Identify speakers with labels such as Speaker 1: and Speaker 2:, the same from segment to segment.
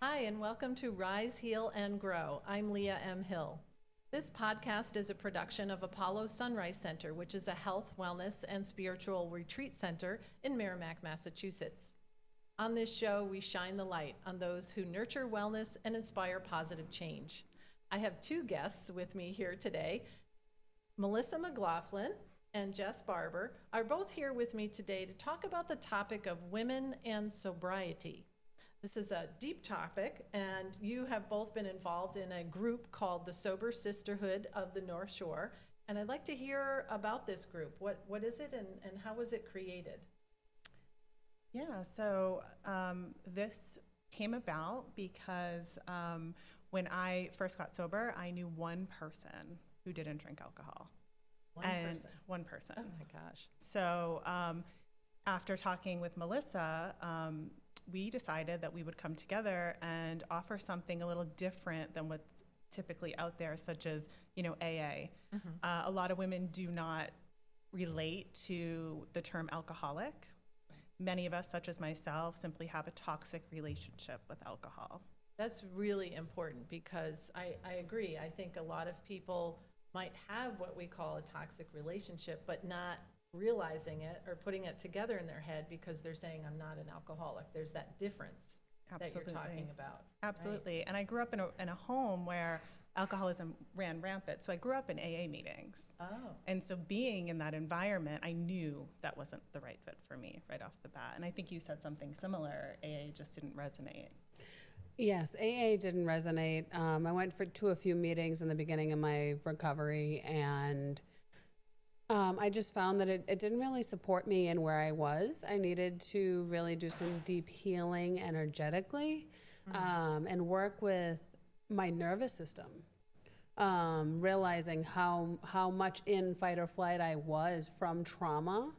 Speaker 1: Hi, and welcome to Rise, Heal, and Grow. I'm Leah M. Hill. This podcast is a production of Apollo Sunrise Center, which is a health, wellness, and spiritual retreat center in Merrimack, Massachusetts. On this show, we shine the light on those who nurture wellness and inspire positive change. I have two guests with me here today. Melissa McLaughlin and Jess Barber are both here with me today to talk about the topic of women and sobriety. This is a deep topic, and you have both been involved in a group called the Sober Sisterhood of the North Shore. And I'd like to hear about this group. What is it, and how was it created?
Speaker 2: Yeah, so this came about because when I first got sober, I knew one person who didn't drink alcohol. One person.
Speaker 1: Oh my gosh.
Speaker 2: So after talking with Melissa, we decided that we would come together and offer something a little different than what's typically out there, such as, AA. Mm-hmm. A lot of women do not relate to the term alcoholic. Many of us, such as myself, simply have a toxic relationship with alcohol.
Speaker 1: That's really important because I agree. I think a lot of people might have what we call a toxic relationship, but not realizing it or putting it together in their head because they're saying, I'm not an alcoholic. There's that difference that you're talking about.
Speaker 2: Absolutely.
Speaker 1: Right?
Speaker 2: And I grew up in a home where alcoholism ran rampant. So I grew up in AA meetings.
Speaker 1: Oh.
Speaker 2: And so being in that environment, I knew that wasn't the right fit for me right off the bat. And I think you said something similar. AA just didn't resonate.
Speaker 3: Yes, AA didn't resonate. I went to a few meetings in the beginning of my recovery, and I just found that it didn't really support me in where I was. I needed to really do some deep healing energetically, and work with my nervous system, realizing how much in fight or flight I was from trauma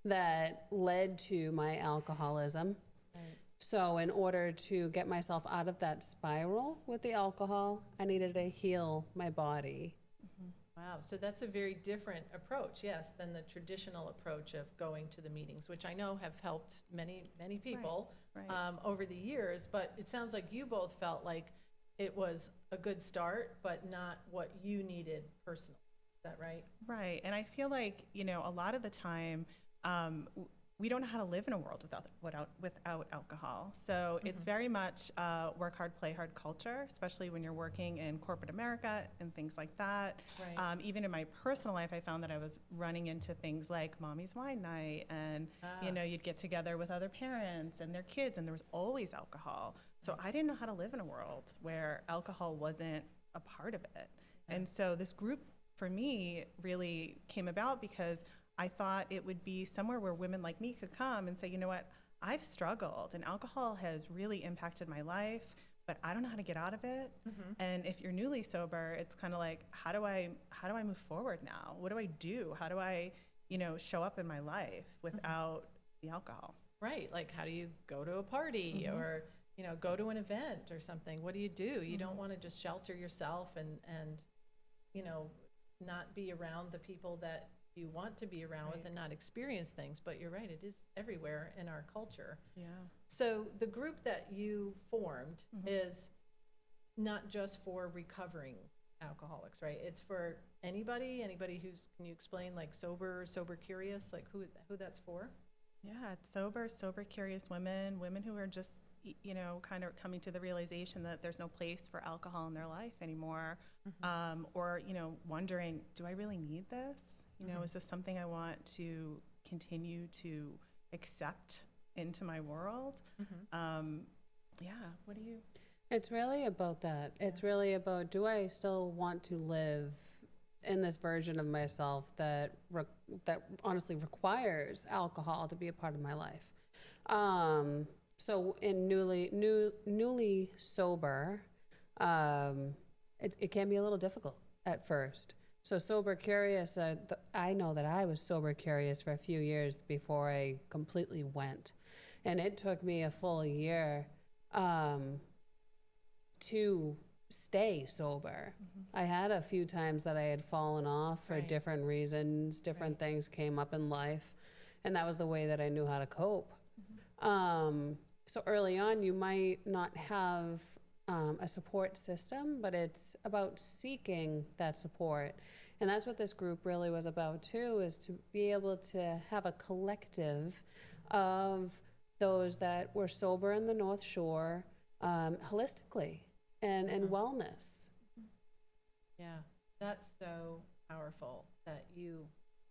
Speaker 3: that led to my alcoholism. Right. So in order to get myself out of that spiral with the alcohol, I needed to heal my body.
Speaker 1: Mm-hmm. Wow, so that's a very different approach, yes, than the traditional approach of going to the meetings, which I know have helped many, many people
Speaker 2: right.
Speaker 1: Over the years. But it sounds like you both felt like it was a good start, but not what you needed personally. Is that right?
Speaker 2: Right. And I feel like, a lot of the time, we don't know how to live in a world without alcohol. So it's very much work hard, play hard culture, especially when you're working in corporate America and things like that.
Speaker 1: Right.
Speaker 2: Even in my personal life, I found that I was running into things like mommy's wine night, and you'd get together with other parents and their kids, and there was always alcohol. So I didn't know how to live in a world where alcohol wasn't a part of it. Yeah. And so this group for me really came about because I thought it would be somewhere where women like me could come and say, you know what, I've struggled and alcohol has really impacted my life, but I don't know how to get out of it. Mm-hmm. And if you're newly sober, it's kind of like, how do I move forward now? What do I do? How do I, show up in my life without the alcohol?
Speaker 1: Right. Like, how do you go to a party or, go to an event or something? What do? You don't want to just shelter yourself and, not be around the people that you want to be around with and not experience things. But you're right, it is everywhere in our culture.
Speaker 2: Yeah.
Speaker 1: So the group that you formed is not just for recovering alcoholics, right? It's for anybody who's, can you explain, like sober curious, like who that's for?
Speaker 2: Yeah, it's sober curious women who are just, kind of coming to the realization that there's no place for alcohol in their life anymore. Or, wondering, do I really need this? Is this something I want to continue to accept into my world? What do you?
Speaker 3: It's really about that. Yeah. It's really about, do I still want to live in this version of myself that honestly requires alcohol to be a part of my life? So in newly sober, it can be a little difficult at first. So sober curious, I know that I was sober curious for a few years before I completely went. And it took me a full year to stay sober. I had a few times that I had fallen off for different reasons, different things came up in life, and that was the way that I knew how to cope. So early on, you might not have a support system, but it's about seeking that support. And that's what this group really was about too, is to be able to have a collective of those that were sober in the North Shore, holistically and wellness.
Speaker 1: Yeah, that's so powerful that you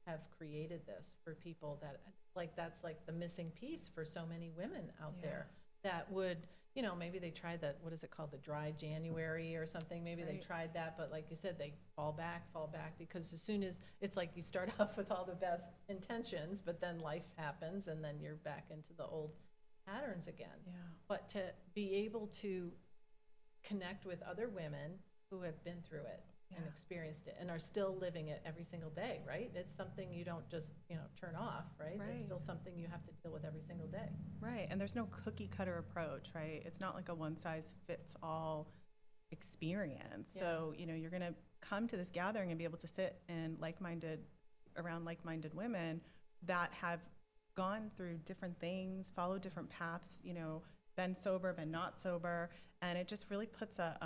Speaker 1: have created this for people that, like, that's like the missing piece for so many women out there that would, you know, maybe they tried that, what is it called, the dry January or something, maybe they tried that, but like you said, they fall back, because as soon as, it's like you start off with all the best intentions, but then life happens and then you're back into the old patterns again.
Speaker 2: Yeah.
Speaker 1: But to be able to connect with other women who have been through it and experienced it and are still living it every single day, right? It's something you don't just, you know, turn off, right? It's still something you have to deal with every single day.
Speaker 2: Right, and there's no cookie cutter approach, right? It's not like a one size fits all experience. So, you know, you're gonna come to this gathering and be able to sit in around like-minded women that have gone through different things, followed different paths, you know, been sober, been not sober, and it just really puts a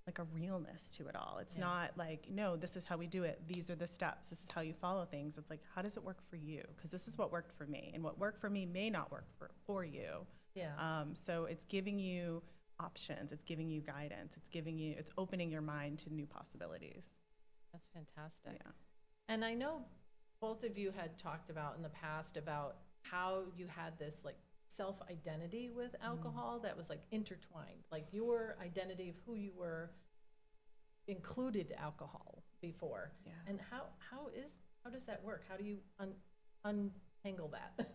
Speaker 2: like a realness to it all. It's not like, no, this is how we do it. These are the steps. This is how you follow things. It's like, how does it work for you? Because this is what worked for me, and what worked for me may not work for you.
Speaker 1: Yeah.
Speaker 2: So it's giving you options. It's giving you guidance. It's opening your mind to new possibilities.
Speaker 1: That's fantastic.
Speaker 2: Yeah.
Speaker 1: And I know both of you had talked about in the past about how you had this like self-identity with alcohol that was like intertwined, like your identity of who you were included alcohol before.
Speaker 2: Yeah.
Speaker 1: And how does that work? How do you untangle that?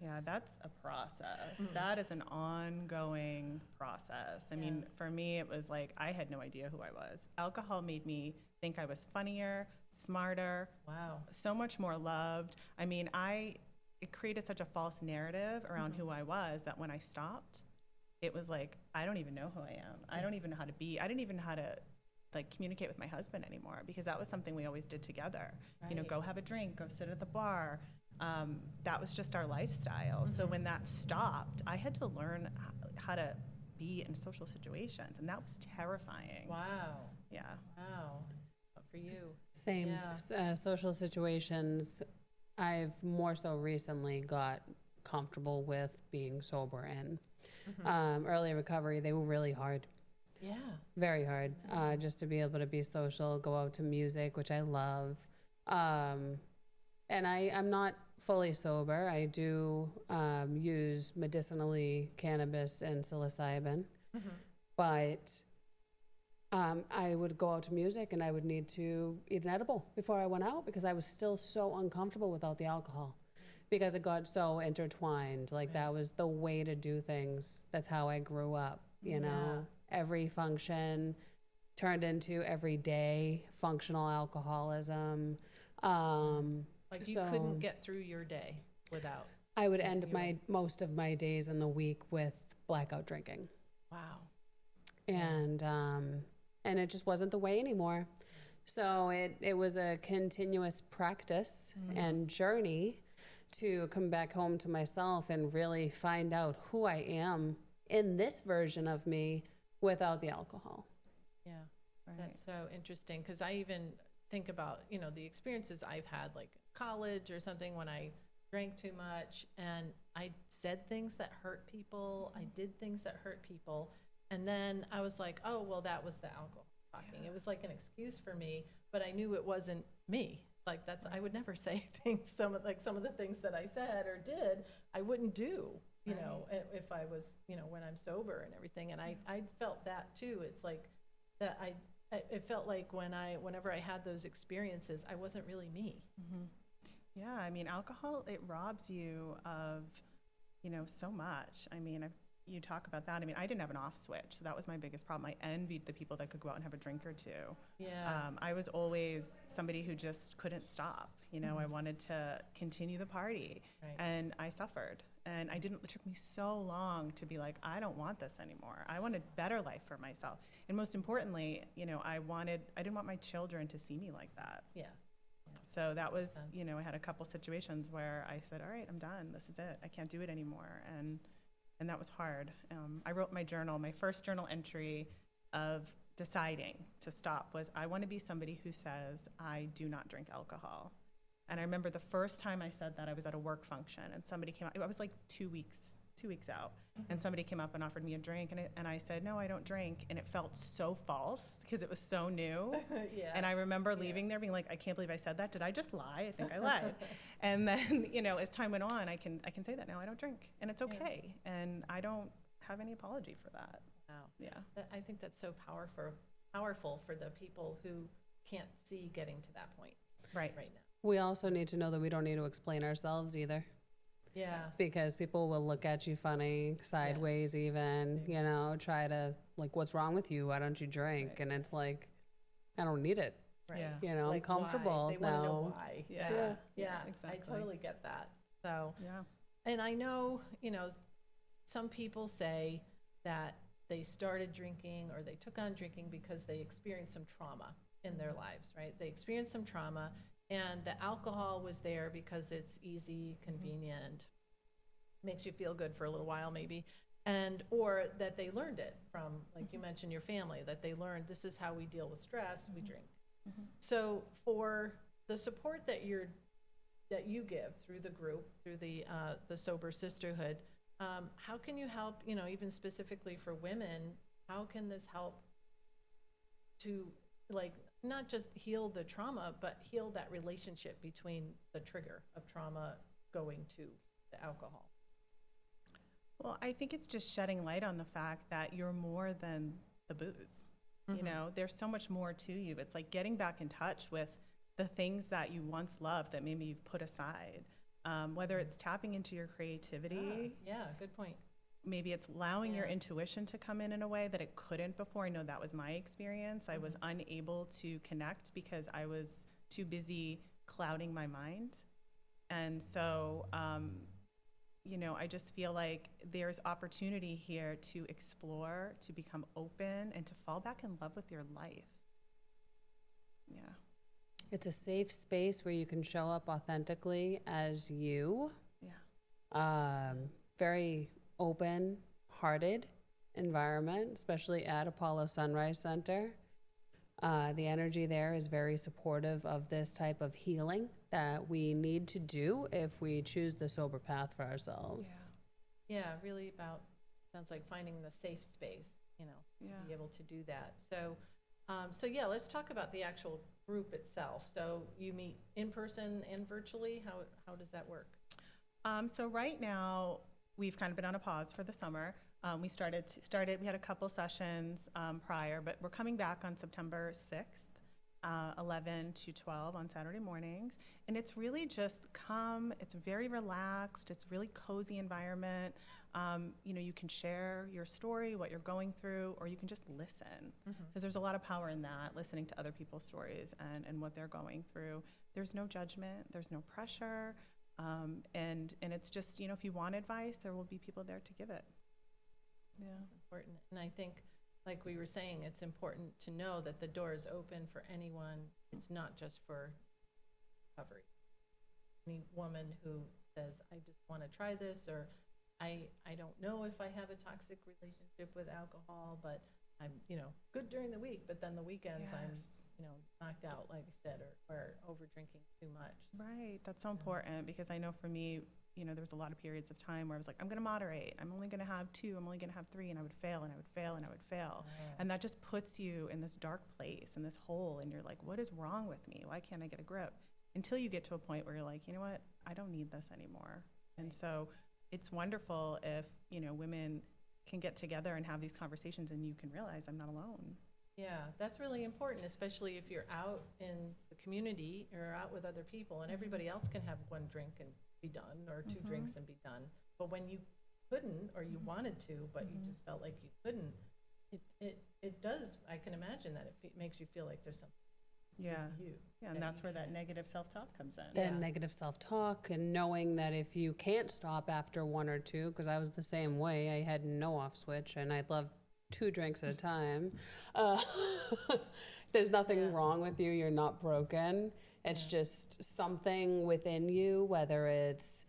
Speaker 2: Yeah, that's a process. That is an ongoing process. I mean, for me, it was like I had no idea who I was. Alcohol made me think I was funnier, smarter,
Speaker 1: Wow.
Speaker 2: so much more loved. I mean, it created such a false narrative around who I was that when I stopped, it was like, I don't even know who I am. I don't even know how to be. I didn't even know how to like communicate with my husband anymore, because that was something we always did together. You know, go have a drink, go sit at the bar. That was just our lifestyle. So when that stopped, I had to learn how to be in social situations, and that was terrifying.
Speaker 1: Wow.
Speaker 2: Yeah.
Speaker 1: Wow. But for you.
Speaker 3: Same.
Speaker 1: Yeah.
Speaker 3: Social situations, I've more so recently got comfortable with being sober in. Early recovery, they were really hard.
Speaker 1: Yeah.
Speaker 3: Very hard. Just to be able to be social, go out to music, which I love. And I'm not fully sober. I do use medicinally cannabis and psilocybin. But I would go out to music and I would need to eat an edible before I went out, because I was still so uncomfortable without the alcohol, because it got so intertwined. Like that was the way to do things. That's how I grew up, you know. Every function turned into everyday functional alcoholism.
Speaker 1: Like you couldn't get through your day without.
Speaker 3: I would end most of my days in the week with blackout drinking.
Speaker 1: Wow.
Speaker 3: And it just wasn't the way anymore. So it was a continuous practice and journey to come back home to myself and really find out who I am in this version of me without the alcohol.
Speaker 1: Yeah.
Speaker 2: Right.
Speaker 1: That's so interesting, because I even think about, you know, the experiences I've had, like college or something, when I drank too much and I said things that hurt people. I did things that hurt people. And then I was like, oh, well, that was the alcohol talking. It was like an excuse for me, but I knew it wasn't me. Like I would never say things, some of the things that I said or did, I wouldn't do, you know, if I was, you know, when I'm sober and everything. And I felt that too. It's like that it felt like whenever I had those experiences, I wasn't really me.
Speaker 2: Yeah, I mean, alcohol, it robs you of, you know, so much. I mean, you talk about that. I mean, I didn't have an off switch, so that was my biggest problem. I envied the people that could go out and have a drink or two.
Speaker 1: Yeah.
Speaker 2: I was always somebody who just couldn't stop. You know, I wanted to continue the party, and I suffered. And it took me so long to be like, I don't want this anymore. I wanted better life for myself. And most importantly, you know, I didn't want my children to see me like that.
Speaker 1: Yeah.
Speaker 2: So that was, you know, I had a couple situations where I said, all right, I'm done. This is it. I can't do it anymore. And And that was hard. I wrote my journal. My first journal entry of deciding to stop was, I want to be somebody who says, I do not drink alcohol. And I remember the first time I said that, I was at a work function, and somebody came out. I was like 2 weeks out, and somebody came up and offered me a drink, and I said, no, I don't drink. And it felt so false because it was so new.
Speaker 1: Yeah.
Speaker 2: And I remember leaving there being like, I can't believe I said that. Did I just lie? I think I lied. And then, as time went on, I can say that now. I don't drink, and it's okay. And I don't have any apology for that.
Speaker 1: Wow.
Speaker 2: Yeah.
Speaker 1: I think that's so powerful for the people who can't see getting to that point
Speaker 2: Right.
Speaker 1: right now.
Speaker 3: We also need to know that we don't need to explain ourselves either.
Speaker 1: Yeah.
Speaker 3: Because people will look at you funny, sideways even, try to, like, what's wrong with you? Why don't you drink?
Speaker 2: Right.
Speaker 3: And it's like, I don't need it.
Speaker 1: Right.
Speaker 2: Yeah.
Speaker 3: I'm
Speaker 1: Like,
Speaker 3: comfortable
Speaker 1: why? They want to know
Speaker 3: now.
Speaker 1: why.
Speaker 2: Yeah.
Speaker 1: Yeah.
Speaker 2: Exactly.
Speaker 1: I totally get that. So,
Speaker 2: Yeah.
Speaker 1: and I know, some people say that they started drinking or they took on drinking because they experienced some trauma in their lives, right? They experienced some trauma, and the alcohol was there because it's easy, convenient, makes you feel good for a little while maybe, or that they learned it from, like you mentioned, your family, that they learned this is how we deal with stress, we drink. So for the support that you give through the group, through the Sober Sisterhood, how can you help, even specifically for women, how can this help to, like, not just heal the trauma, but heal that relationship between the trigger of trauma going to the alcohol?
Speaker 2: Well, I think it's just shedding light on the fact that you're more than the booze. There's so much more to you. It's like getting back in touch with the things that you once loved that maybe you've put aside. Whether it's tapping into your creativity.
Speaker 1: Yeah, good point.
Speaker 2: Maybe it's allowing your
Speaker 1: Yeah.
Speaker 2: intuition to come in a way that it couldn't before. I know that was my experience. I was unable to connect because I was too busy clouding my mind. And so, I just feel like there's opportunity here to explore, to become open, and to fall back in love with your life. Yeah.
Speaker 3: It's a safe space where you can show up authentically as you.
Speaker 2: Yeah.
Speaker 3: Very open-hearted environment, especially at Apollo Sunrise Center. The energy there is very supportive of this type of healing that we need to do if we choose the sober path for ourselves.
Speaker 1: Yeah, really sounds like finding the safe space, to be able to do that. So, let's talk about the actual group itself. So you meet in person and virtually. How does that work?
Speaker 2: So right now, we've kind of been on a pause for the summer. We had a couple sessions prior, but we're coming back on September 6th, 11 to 12 on Saturday mornings. And it's really just it's very relaxed, it's really cozy environment. You can share your story, what you're going through, or you can just listen. Because there's a lot of power in that, listening to other people's stories and what they're going through. There's no judgment, there's no pressure. And it's just, if you want advice, there will be people there to give it. Yeah.
Speaker 1: It's important. And I think, like we were saying, it's important to know that the door is open for anyone. It's not just for recovery. Any woman who says, I just want to try this, or I don't know if I have a toxic relationship with alcohol, but I'm, good during the week, but then the weekends I'm, knocked out, like I said, or over drinking too much.
Speaker 2: Right. That's so important, because I know for me, there was a lot of periods of time where I was like, I'm going to moderate. I'm only going to have 2. I'm only going to have 3. And I would fail and I would fail and I would fail. And that just puts you in this dark place, in this hole. And you're like, what is wrong with me? Why can't I get a grip? Until you get to a point where you're like, you know what? I don't need this anymore. And so it's wonderful if, women can get together and have these conversations, and you can realize I'm not alone.
Speaker 1: Yeah, that's really important, especially if you're out in the community or out with other people, and everybody else can have 1 drink and be done, or 2 drinks and be done. But when you couldn't, or you wanted to, but you just felt like you couldn't, it does, I can imagine that it makes you feel like there's something to you.
Speaker 2: Yeah, and that's where that negative self-talk comes in.
Speaker 3: Then negative self-talk, and knowing that if you can't stop after 1 or 2, because I was the same way, I had no off switch, and I'd love 2 drinks at a time. There's nothing wrong with you. You're not broken. It's just something within you, whether it's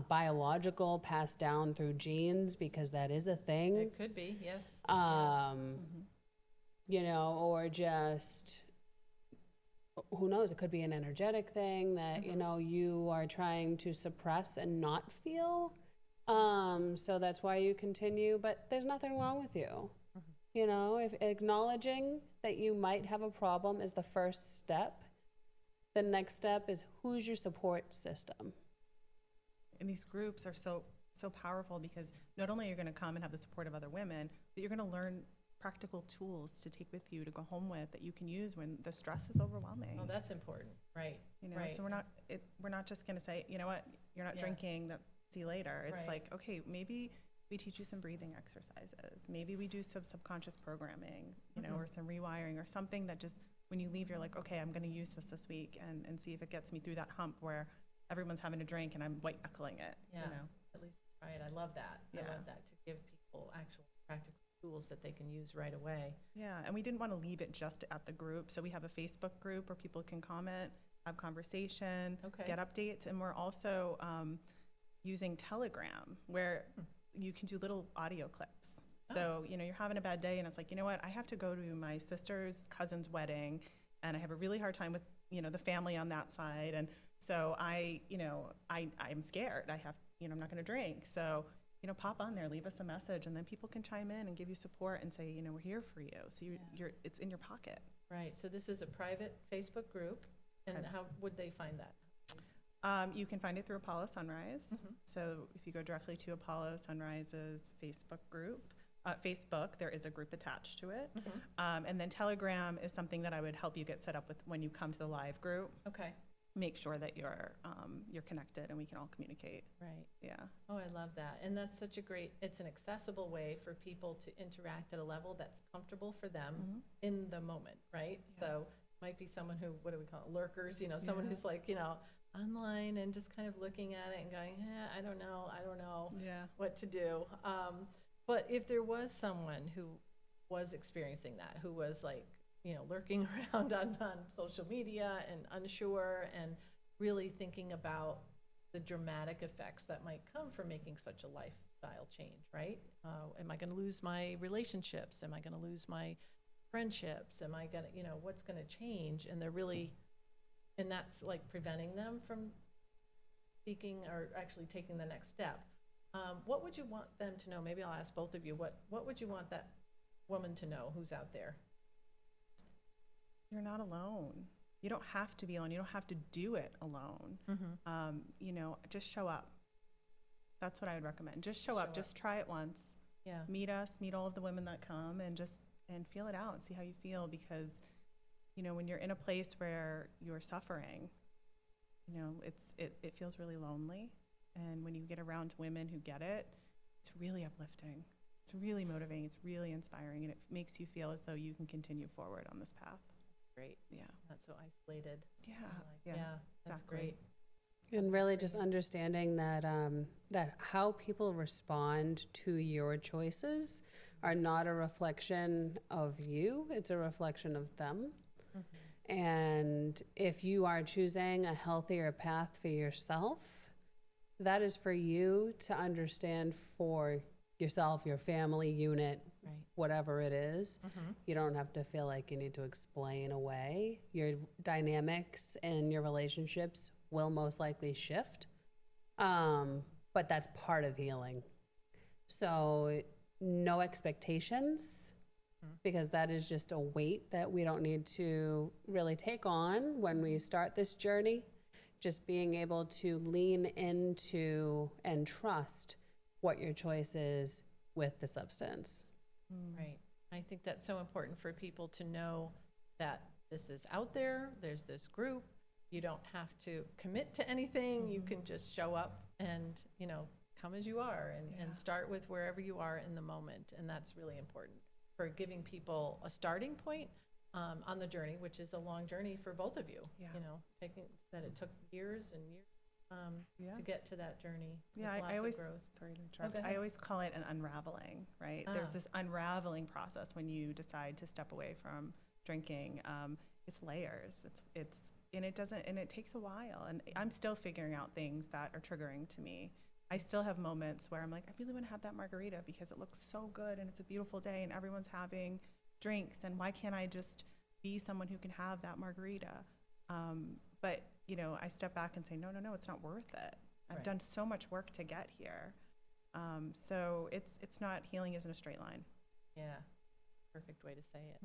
Speaker 3: biological, passed down through genes, because that is a thing.
Speaker 1: It could be, yes.
Speaker 3: You know, or just, who knows, it could be an energetic thing that, you know, you are trying to suppress and not feel. So that's why you continue, but there's nothing wrong with you. You know, if acknowledging that you might have a problem is the first step, the next step is, who's your support system?
Speaker 2: And these groups are so powerful, because not only are you going to come and have the support of other women, but you're going to learn practical tools to take with you, to go home with, that you can use when the stress is overwhelming.
Speaker 1: Oh, that's important, right?
Speaker 2: You know,
Speaker 1: right.
Speaker 2: so we're not just going to say, you know what, you're not drinking, see you later. It's like, okay, maybe we teach you some breathing exercises. Maybe we do some subconscious programming, you know, or some rewiring, or something that just, when you leave, you're like, okay, I'm going to use this week and see if it gets me through that hump where everyone's having a drink and I'm white knuckling it.
Speaker 1: Yeah,
Speaker 2: You know?
Speaker 1: at least try it. I love that.
Speaker 2: Yeah.
Speaker 1: I love that, to give people actual practical tools that they can use right away.
Speaker 2: Yeah, and we didn't want to leave it just at the group. So we have a Facebook group where people can comment, have conversation, get updates. And we're also using Telegram, where you can do little audio clips. So, you know, you're having a bad day and it's like, you know what, I have to go to my sister's cousin's wedding and I have a really hard time with, you know, the family on that side. And so I'm scared. I'm not going to drink. So, you know, pop on there, leave us a message, and then people can chime in and give you support and say, you know, we're here for you. So it's in your pocket.
Speaker 1: Right. So this is a private Facebook group. And how would they find that?
Speaker 2: You can find it through Apollo Sunrise. So if you go directly to Apollo Sunrise's Facebook group, Facebook, there is a group attached to it. And then Telegram is something that I would help you get set up with when you come to the live group.
Speaker 1: Okay.
Speaker 2: Make sure that you're connected and we can all communicate.
Speaker 1: Right.
Speaker 2: Yeah.
Speaker 1: Oh, I love that. And that's such a great, it's an accessible way for people to interact at a level that's comfortable for them in the moment, right? Yeah. So might be someone who, what do we call it, lurkers, you know, someone who's like, you know, online and just kind of looking at it and going, I don't know what to do. But if there was someone who was experiencing that, who was like, you know, lurking around on social media and unsure and really thinking about the dramatic effects that might come from making such a lifestyle change, right? Am I going to lose my relationships? Am I going to lose my friendships? Am I going to, you know, what's going to change? And they're really, and that's like preventing them from speaking or actually taking the next step. What would you want them to know? Maybe I'll ask both of you. What would you want that woman to know who's out there?
Speaker 2: You're not alone. You don't have to be alone. You don't have to do it alone. You know, just show up. That's what I would recommend. Just show up. Just try it once. Yeah. Meet us, meet all of the women that come, and feel it out and see how you feel, because, you know, when you're in a place where you're suffering, you know, it feels really lonely. And when you get around women who get it, it's really uplifting. It's really motivating. It's really inspiring. And it makes you feel as though you can continue forward on this path.
Speaker 1: Great.
Speaker 2: Yeah.
Speaker 1: Not so isolated.
Speaker 2: Yeah.
Speaker 1: Yeah. That's
Speaker 2: exactly.
Speaker 1: great.
Speaker 3: And really just understanding that that how people respond to your choices are not a reflection of you. It's a reflection of them. And if you are choosing a healthier path for yourself, that is for you to understand for yourself, your family unit, whatever it is. You don't have to feel like you need to explain away. Your dynamics and your relationships will most likely shift, but that's part of healing. So no expectations, because that is just a weight that we don't need to really take on when we start this journey. Just being able to lean into and trust what your choice is with the substance.
Speaker 1: Right. I think that's so important for people to know that this is out there. There's this group. You don't have to commit to anything. You can just show up and, you know, come as you are and start with wherever you are in the moment. And that's really important for giving people a starting point on the journey, which is a long journey for both of you. You know, taking that it took years and years to get to that journey.
Speaker 2: Yeah, I always, sorry to interrupt, I always call it an unraveling, right? There's this unraveling process when you decide to step away from drinking. It's layers. it takes a while, and I'm still figuring out things that are triggering to me. I still have moments where I'm like, I really want to have that margarita because it looks so good and it's a beautiful day and everyone's having drinks, and why can't I just be someone who can have that margarita? But I step back and say, no, it's not worth it. I've done so much work to get here. So it's not, healing isn't a straight line.
Speaker 1: Yeah, perfect way to say it.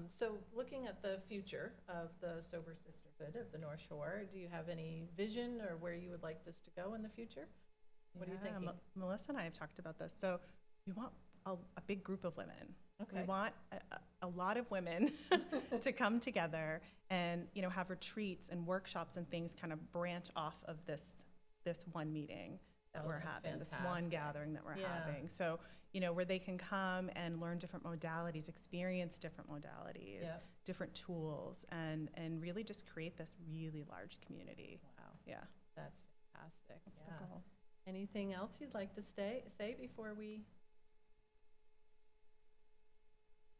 Speaker 1: So looking at the future of the Sober Sisterhood of the North Shore, do you have any vision or where you would like this to go in the future? What are you thinking?
Speaker 2: Melissa and I have talked about this. So we want a big group of women.
Speaker 1: Okay.
Speaker 2: We want a lot of women to come together and have retreats and workshops and things kind of branch off of this one meeting that we're having, this one gathering that we're having. So where they can come and learn different modalities, experience different modalities, different tools, and really just create this really large community.
Speaker 1: Wow.
Speaker 2: Yeah.
Speaker 1: That's fantastic.
Speaker 2: That's the goal.
Speaker 1: Anything else you'd like to say before we?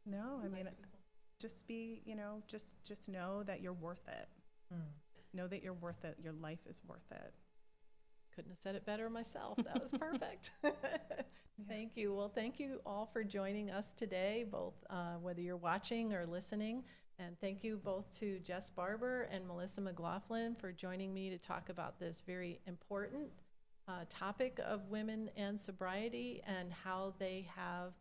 Speaker 2: No, I mean, just be, just know that you're worth it. Know that you're worth it. Your life is worth it.
Speaker 1: Couldn't have said it better myself. That was perfect. Thank you. Well, thank you all for joining us today, both whether you're watching or listening. And thank you both to Jess Barber and Melissa McLaughlin for joining me to talk about this very important topic of women and sobriety and how they have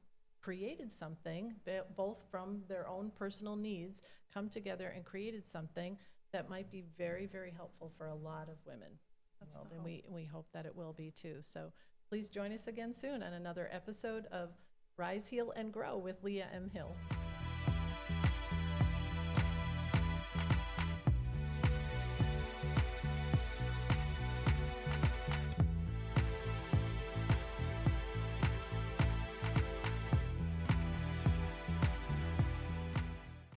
Speaker 1: created something, both from their own personal needs, come together and created something that might be very, very helpful for a lot of women. And we hope that it will be too. So please join us again soon on another episode of Rise, Heal, and Grow with Leah M. Hill.